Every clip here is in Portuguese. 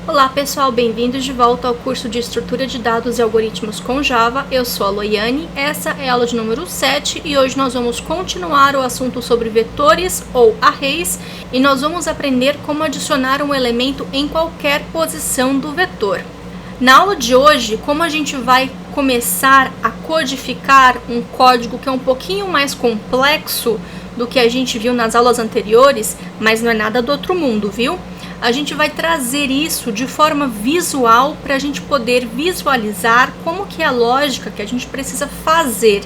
Olá pessoal, bem-vindos de volta ao curso de Estrutura de Dados e Algoritmos com Java. Eu sou a Loiane, essa é a aula de número 7 e hoje nós vamos continuar o assunto sobre vetores ou arrays e nós vamos aprender como adicionar um elemento em qualquer posição do vetor. Na aula de hoje, como a gente vai começar a codificar um código que é um pouquinho mais complexo do que a gente viu nas aulas anteriores, mas não é nada do outro mundo, viu? A gente vai trazer isso de forma visual para a gente poder visualizar como que é a lógica que a gente precisa fazer.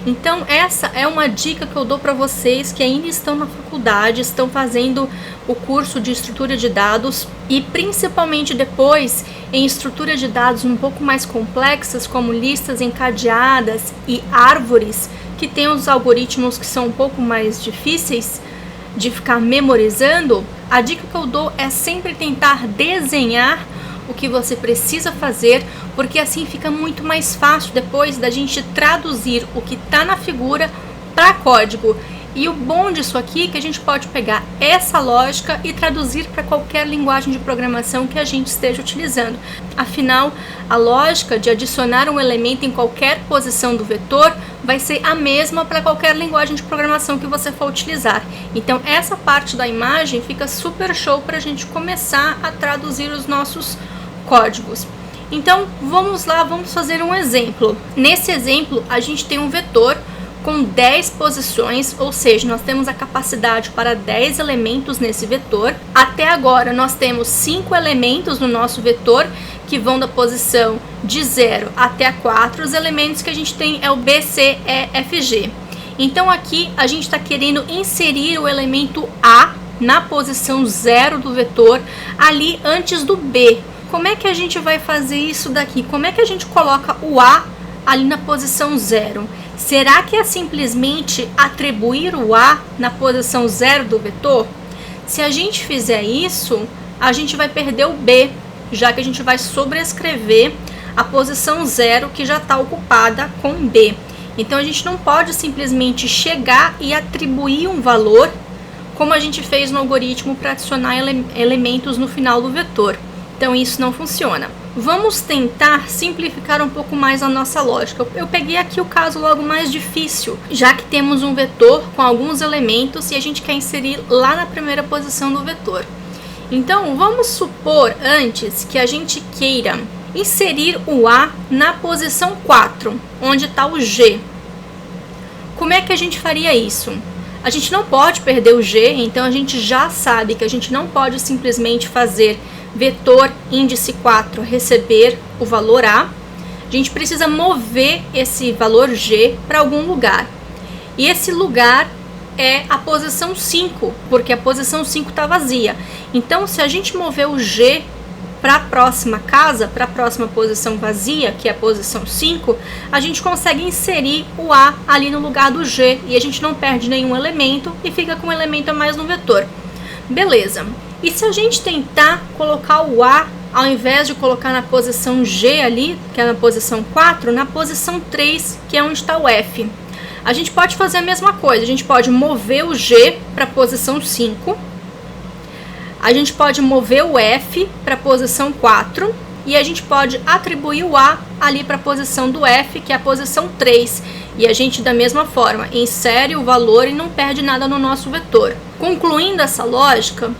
Então essa é uma dica que eu dou para vocês que ainda estão na faculdade, estão fazendo o curso de estrutura de dados e principalmente depois em estrutura de dados um pouco mais complexas como listas encadeadas e árvores, que tem os algoritmos que são um pouco mais difíceis de ficar memorizando. A dica que eu dou é sempre tentar desenhar o que você precisa fazer, porque assim fica muito mais fácil depois da gente traduzir o que está na figura para código. E o bom disso aqui é que a gente pode pegar essa lógica e traduzir para qualquer linguagem de programação que a gente esteja utilizando. Afinal, a lógica de adicionar um elemento em qualquer posição do vetor vai ser a mesma para qualquer linguagem de programação que você for utilizar. Então, essa parte da imagem fica super show para a gente começar a traduzir os nossos códigos. Então, vamos lá, vamos fazer um exemplo. Nesse exemplo, a gente tem um vetor com 10 posições, ou seja, nós temos a capacidade para 10 elementos nesse vetor. Até agora nós temos 5 elementos no nosso vetor que vão da posição de 0 até a 4. Os elementos que a gente tem é o B, C, E, F, G. Então aqui a gente está querendo inserir o elemento A na posição 0 do vetor, ali antes do B. Como é que a gente vai fazer isso daqui? Como é que a gente coloca o A ali na posição 0? Será que é simplesmente atribuir o A na posição 0 do vetor? Se a gente fizer isso, a gente vai perder o B, já que a gente vai sobrescrever a posição 0 que já está ocupada com B. Então a gente não pode simplesmente chegar e atribuir um valor, como a gente fez no algoritmo para adicionar elementos no final do vetor. Então isso não funciona. Vamos tentar simplificar um pouco mais a nossa lógica. Eu peguei aqui o caso logo mais difícil, já que temos um vetor com alguns elementos e a gente quer inserir lá na primeira posição do vetor. Então vamos supor antes que a gente queira inserir o A na posição 4, onde está o G. Como é que a gente faria isso? A gente não pode perder o G, então a gente já sabe que a gente não pode simplesmente fazer vetor índice 4 receber o valor A. A gente precisa mover esse valor G para algum lugar. E esse lugar é a posição 5, porque a posição 5 está vazia. Então, se a gente mover o G para a próxima casa, para a próxima posição vazia, que é a posição 5, a gente consegue inserir o A ali no lugar do G e a gente não perde nenhum elemento e fica com um elemento a mais no vetor. Beleza. E se a gente tentar colocar o A, ao invés de colocar na posição G ali, que é na posição 4, na posição 3, que é onde está o F? A gente pode fazer a mesma coisa, a gente pode mover o G para a posição 5, a gente pode mover o F para a posição 4 e a gente pode atribuir o A ali para a posição do F, que é a posição 3. E a gente, da mesma forma, insere o valor e não perde nada no nosso vetor. Concluindo essa lógica,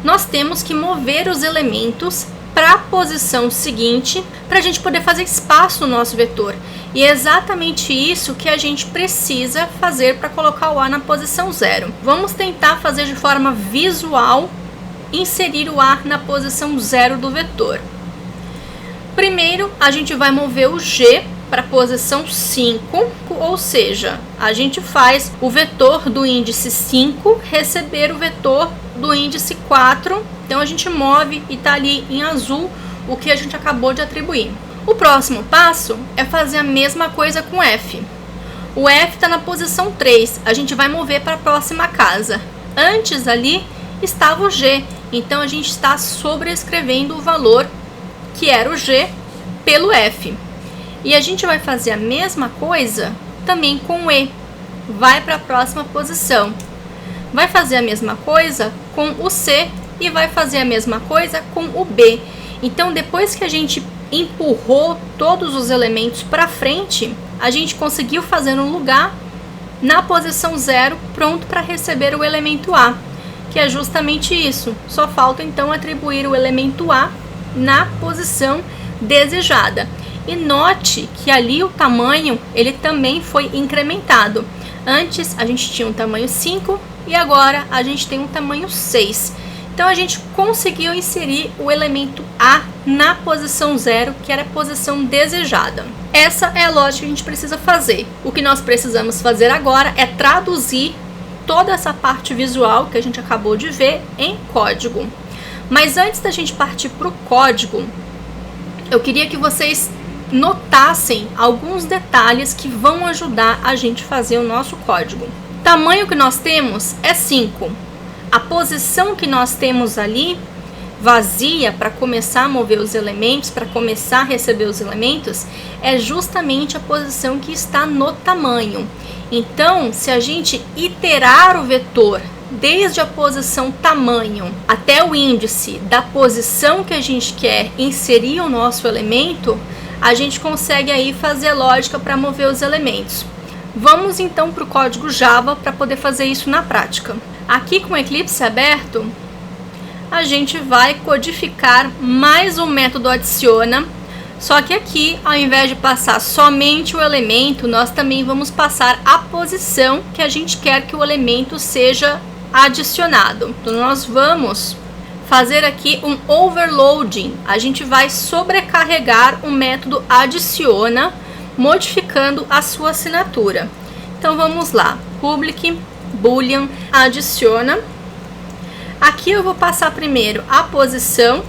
nós temos que mover os elementos para a posição seguinte para a gente poder fazer espaço no nosso vetor. E é exatamente isso que a gente precisa fazer para colocar o A na posição 0. Vamos tentar fazer de forma visual, inserir o A na posição 0 do vetor. Primeiro, a gente vai mover o G para a posição 5, ou seja, a gente faz o vetor do índice 5 receber o vetor do índice 4, então a gente move e está ali em azul o que a gente acabou de atribuir. O próximo passo é fazer a mesma coisa com F. O F está na posição 3, a gente vai mover para a próxima casa. Antes ali estava o G, então a gente está sobrescrevendo o valor que era o G pelo F. E a gente vai fazer a mesma coisa também com o E, vai para a próxima posição. Vai fazer a mesma coisa com o C e vai fazer a mesma coisa com o B. Então, depois que a gente empurrou todos os elementos para frente, a gente conseguiu fazer um lugar na posição 0, pronto para receber o elemento A, que é justamente isso. Só falta então atribuir o elemento A na posição desejada. E note que ali o tamanho ele também foi incrementado. Antes a gente tinha um tamanho 5 e agora a gente tem um tamanho 6. Então a gente conseguiu inserir o elemento A na posição 0, que era a posição desejada. Essa é a lógica que a gente precisa fazer. O que nós precisamos fazer agora é traduzir toda essa parte visual que a gente acabou de ver em código. Mas antes da gente partir para o código, eu queria que vocês notassem alguns detalhes que vão ajudar a gente a fazer o nosso código. O tamanho que nós temos é 5. A posição que nós temos ali, vazia, para começar a mover os elementos, para começar a receber os elementos, é justamente a posição que está no tamanho. Então, se a gente iterar o vetor desde a posição tamanho até o índice da posição que a gente quer inserir o nosso elemento, a gente consegue aí fazer lógica para mover os elementos. Vamos então para o código Java para poder fazer isso na prática. Aqui com o Eclipse aberto, a gente vai codificar mais um método adiciona, só que aqui, ao invés de passar somente o elemento, nós também vamos passar a posição que a gente quer que o elemento seja adicionado. Então nós vamos fazer aqui um overloading. A gente vai sobrecarregar o método adiciona, modificando a sua assinatura. Então vamos lá, public boolean adiciona. Aqui eu vou passar primeiro a posição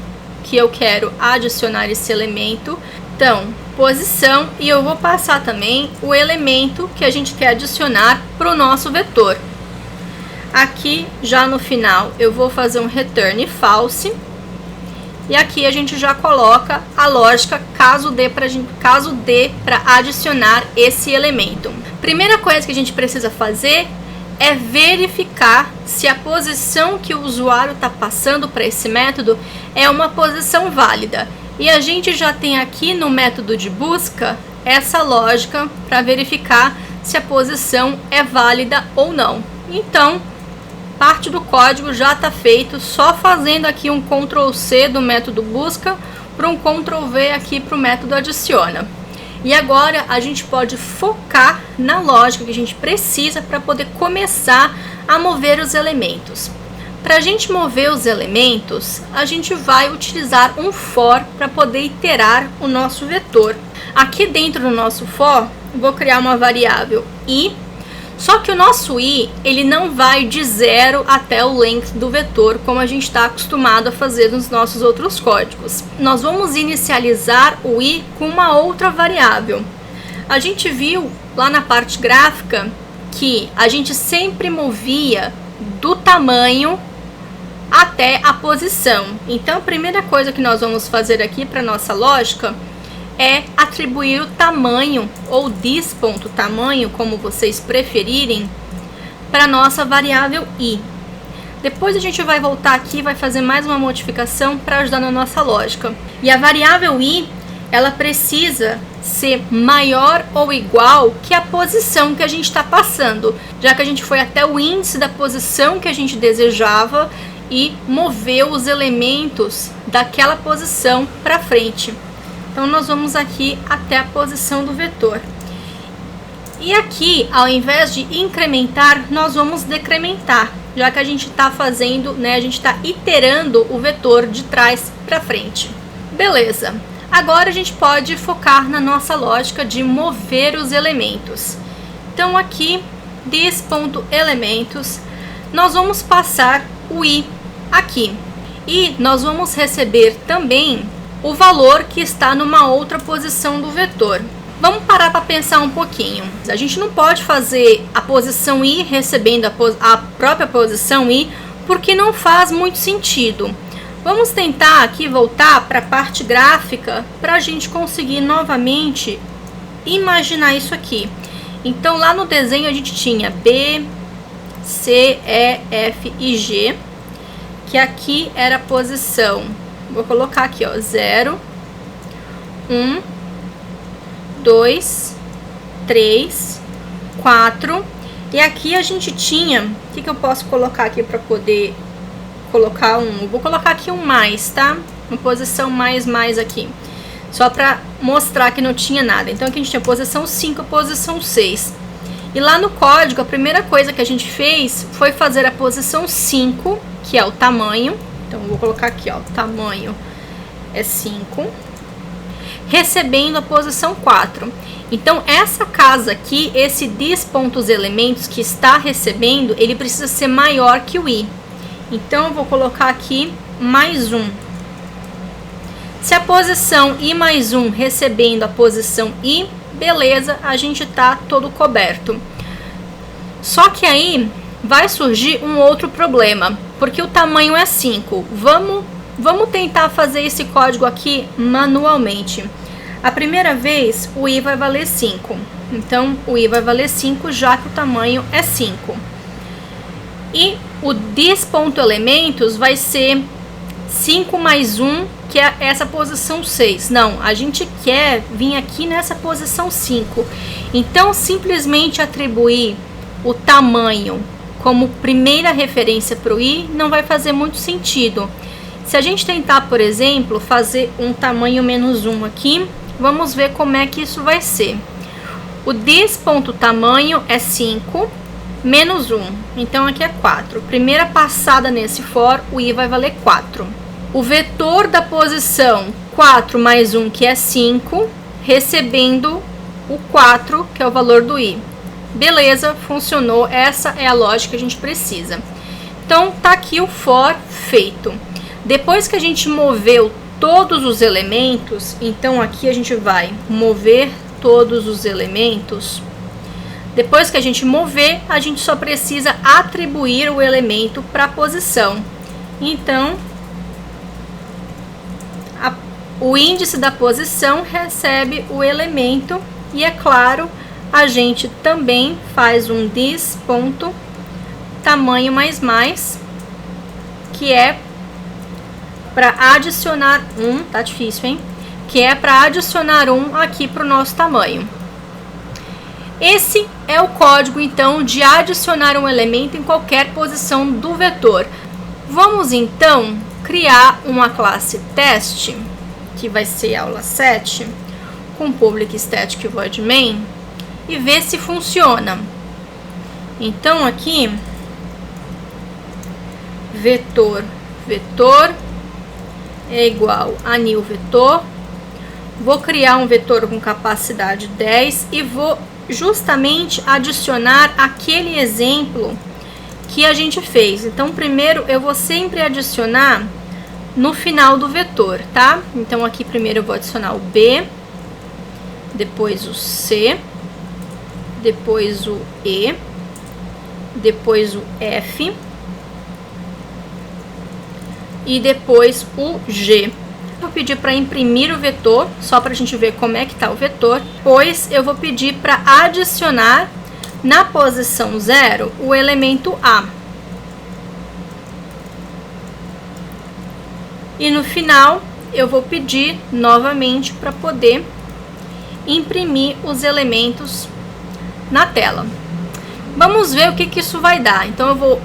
que eu quero adicionar esse elemento. Então, posição, e eu vou passar também o elemento que a gente quer adicionar para o nosso vetor. Aqui, já no final, eu vou fazer um return false. E aqui a gente já coloca a lógica caso dê para adicionar esse elemento. Primeira coisa que a gente precisa fazer é verificar se a posição que o usuário está passando para esse método é uma posição válida. E a gente já tem aqui no método de busca essa lógica para verificar se a posição é válida ou não. Então, parte do código já está feito, só fazendo aqui um Ctrl+C do método busca para um Ctrl+V aqui para o método adiciona. E agora a gente pode focar na lógica que a gente precisa para poder começar a mover os elementos. Para a gente mover os elementos, a gente vai utilizar um for para poder iterar o nosso vetor. Aqui dentro do nosso for, vou criar uma variável i. Só que o nosso i, ele não vai de 0 até o length do vetor, como a gente está acostumado a fazer nos nossos outros códigos. Nós vamos inicializar o i com uma outra variável. A gente viu lá na parte gráfica que a gente sempre movia do tamanho até a posição. Então, a primeira coisa que nós vamos fazer aqui para nossa lógica é atribuir o tamanho, ou this.tamanho, como vocês preferirem, para nossa variável i. Depois a gente vai voltar aqui e vai fazer mais uma modificação para ajudar na nossa lógica. E a variável i, ela precisa ser maior ou igual que a posição que a gente está passando, já que a gente foi até o índice da posição que a gente desejava e moveu os elementos daquela posição para frente. Então, nós vamos aqui até a posição do vetor. E aqui, ao invés de incrementar, nós vamos decrementar, já que a gente está fazendo, né, a gente está iterando o vetor de trás para frente. Beleza. Agora a gente pode focar na nossa lógica de mover os elementos. Então, aqui, this.elementos, nós vamos passar o i aqui. E nós vamos receber também o valor que está numa outra posição do vetor. Vamos parar para pensar um pouquinho. A gente não pode fazer a posição i recebendo a própria posição i, porque não faz muito sentido. Vamos tentar aqui voltar para a parte gráfica para a gente conseguir novamente imaginar isso aqui. Então, lá no desenho a gente tinha B, C, E, F e G, que aqui era a posição vou colocar aqui, ó, 0, 1, 2, 3, 4. E aqui a gente tinha, o que eu posso colocar aqui para poder colocar um? Eu vou colocar aqui um mais, tá? Uma posição mais aqui. Só para mostrar que não tinha nada. Então aqui a gente tinha posição 5, posição 6. E lá no código, a primeira coisa que a gente fez foi fazer a posição 5, que é o tamanho. Então eu vou colocar aqui, ó, o tamanho é 5, recebendo a posição 4. Então essa casa aqui, esse dis.elementos que está recebendo, ele precisa ser maior que o i. Então eu vou colocar aqui mais 1. Se a posição i mais 1 recebendo a posição i, beleza, a gente tá todo coberto. Só que aí vai surgir um outro problema, porque o tamanho é 5. Vamos tentar fazer esse código aqui manualmente. A primeira vez o i vai valer 5. Então o i vai valer 5, já que o tamanho é 5. E o dis.elementos vai ser 5 mais 1, que é essa posição 6. Não, a gente quer vir aqui nessa posição 5. Então, simplesmente atribuir o tamanho como primeira referência para o i não vai fazer muito sentido. Se a gente tentar, por exemplo, fazer um tamanho menos 1 aqui, vamos ver como é que isso vai ser. O dis.tamanho é 5 menos 1, então aqui é 4. Primeira passada nesse for, o i vai valer 4. O vetor da posição 4 mais 1, que é 5, recebendo o 4, que é o valor do i. Beleza, funcionou, essa é a lógica que a gente precisa. Então, tá aqui o for feito. Depois que a gente moveu todos os elementos, então aqui a gente vai mover todos os elementos. Depois que a gente mover, a gente só precisa atribuir o elemento para a posição. Então, o índice da posição recebe o elemento e, é claro, a gente também faz um dis.tamanho mais, que é para adicionar um, tá difícil, hein? Que é para adicionar um aqui para o nosso tamanho. Esse é o código, então, de adicionar um elemento em qualquer posição do vetor. Vamos, então, criar uma classe teste, que vai ser aula 7, com public static void main, e ver se funciona. Então, aqui, vetor é igual a new vetor. Vou criar um vetor com capacidade 10 e vou justamente adicionar aquele exemplo que a gente fez. Então, primeiro eu vou sempre adicionar no final do vetor, tá? Então, aqui primeiro eu vou adicionar o B, depois o C, depois o E, depois o F e depois o G. Vou pedir para imprimir o vetor, só para a gente ver como é que está o vetor. Depois eu vou pedir para adicionar na posição 0 o elemento A. E no final eu vou pedir novamente para poder imprimir os elementos na tela. Vamos ver o que isso vai dar. Então eu vou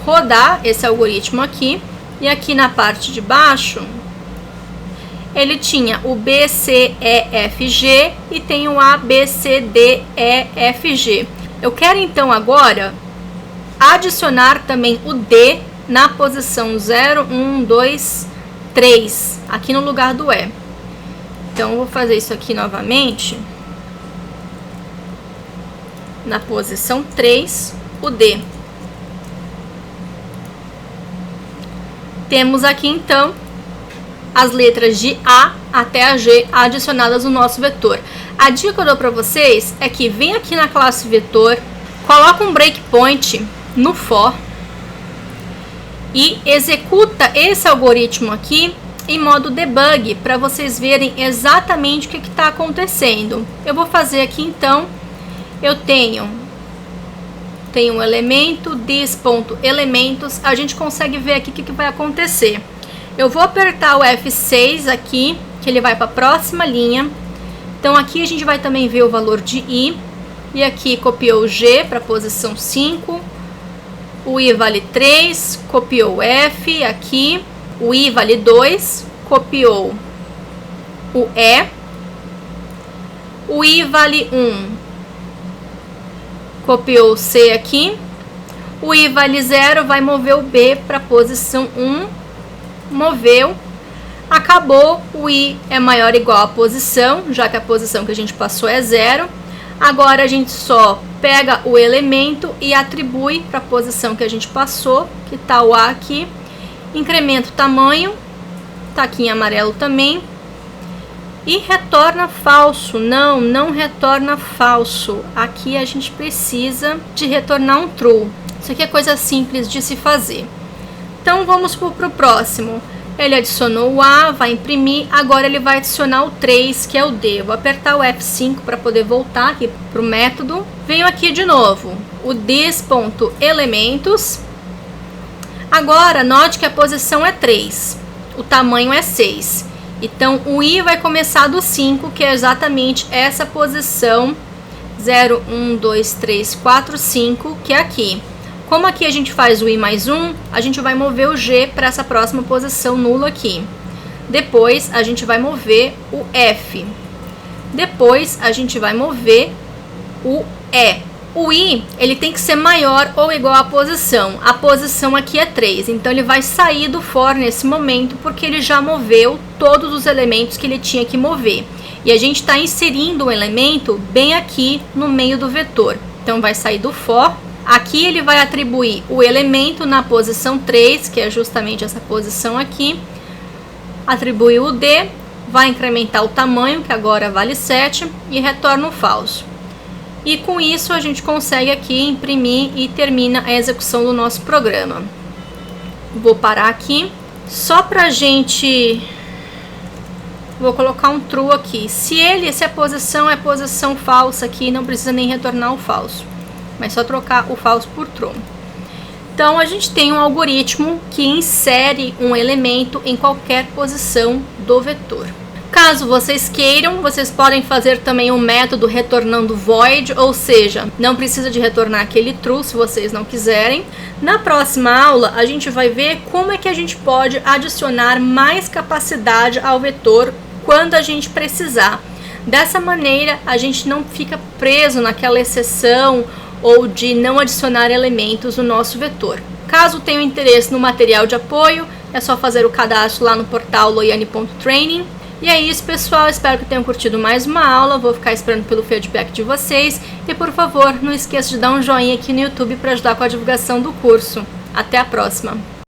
rodar esse algoritmo aqui, e aqui na parte de baixo ele tinha o B, C, E, F, G e tem o A, B, C, D, E, F, G. Eu quero então agora adicionar também o D na posição 0, 1, 2, 3, aqui no lugar do E. Então eu vou fazer isso aqui novamente. Na posição 3, o D. Temos aqui então as letras de A até a G adicionadas no nosso vetor. A dica que eu dou para vocês é que vem aqui na classe vetor, coloca um breakpoint no for e executa esse algoritmo aqui em modo debug para vocês verem exatamente o que está acontecendo. Eu vou fazer aqui então, eu tenho um elemento, this.elementos, a gente consegue ver aqui o que vai acontecer. Eu vou apertar o F6 aqui, que ele vai para a próxima linha. Então aqui a gente vai também ver o valor de I. E aqui copiou o G para a posição 5. O I vale 3, copiou o F aqui. O I vale 2, copiou o E. O I vale 1, copiou o C aqui. O I vale 0, vai mover o B para a posição 1. Moveu. Acabou. O I é maior ou igual à posição, já que a posição que a gente passou é 0. Agora a gente só pega o elemento e atribui para a posição que a gente passou, que está o A aqui. Incrementa o tamanho, está aqui em amarelo também. E retorna falso. Não retorna falso. Aqui a gente precisa de retornar um true. Isso aqui é coisa simples de se fazer. Então vamos para o próximo. Ele adicionou o A, vai imprimir. Agora ele vai adicionar o 3, que é o D. Eu vou apertar o F5 para poder voltar aqui para o método. Venho aqui de novo. O this.elementos. Agora note que a posição é 3. O tamanho é 6. Então, o I vai começar do 5, que é exatamente essa posição 0, 1, 2, 3, 4, 5, que é aqui. Como aqui a gente faz o I mais 1, a gente vai mover o G para essa próxima posição nula aqui. Depois, a gente vai mover o F. Depois, a gente vai mover o E. O I, ele tem que ser maior ou igual à posição. A posição aqui é 3, então ele vai sair do for nesse momento, porque ele já moveu todos os elementos que ele tinha que mover. E a gente está inserindo um elemento bem aqui no meio do vetor. Então vai sair do for. Aqui ele vai atribuir o elemento na posição 3, que é justamente essa posição aqui. Atribui o D, vai incrementar o tamanho, que agora vale 7, e retorna o falso. E com isso a gente consegue aqui imprimir e termina a execução do nosso programa. Vou parar aqui. Só pra gente... Vou colocar um true aqui. Se a posição é posição falsa aqui, não precisa nem retornar o falso. Mas só trocar o falso por true. Então a gente tem um algoritmo que insere um elemento em qualquer posição do vetor. Caso vocês queiram, vocês podem fazer também um método retornando void, ou seja, não precisa de retornar aquele true se vocês não quiserem. Na próxima aula, a gente vai ver como é que a gente pode adicionar mais capacidade ao vetor quando a gente precisar. Dessa maneira, a gente não fica preso naquela exceção ou de não adicionar elementos no nosso vetor. Caso tenham interesse no material de apoio, é só fazer o cadastro lá no portal loiane.training. E é isso, pessoal, espero que tenham curtido mais uma aula, vou ficar esperando pelo feedback de vocês e, por favor, não esqueça de dar um joinha aqui no YouTube para ajudar com a divulgação do curso. Até a próxima!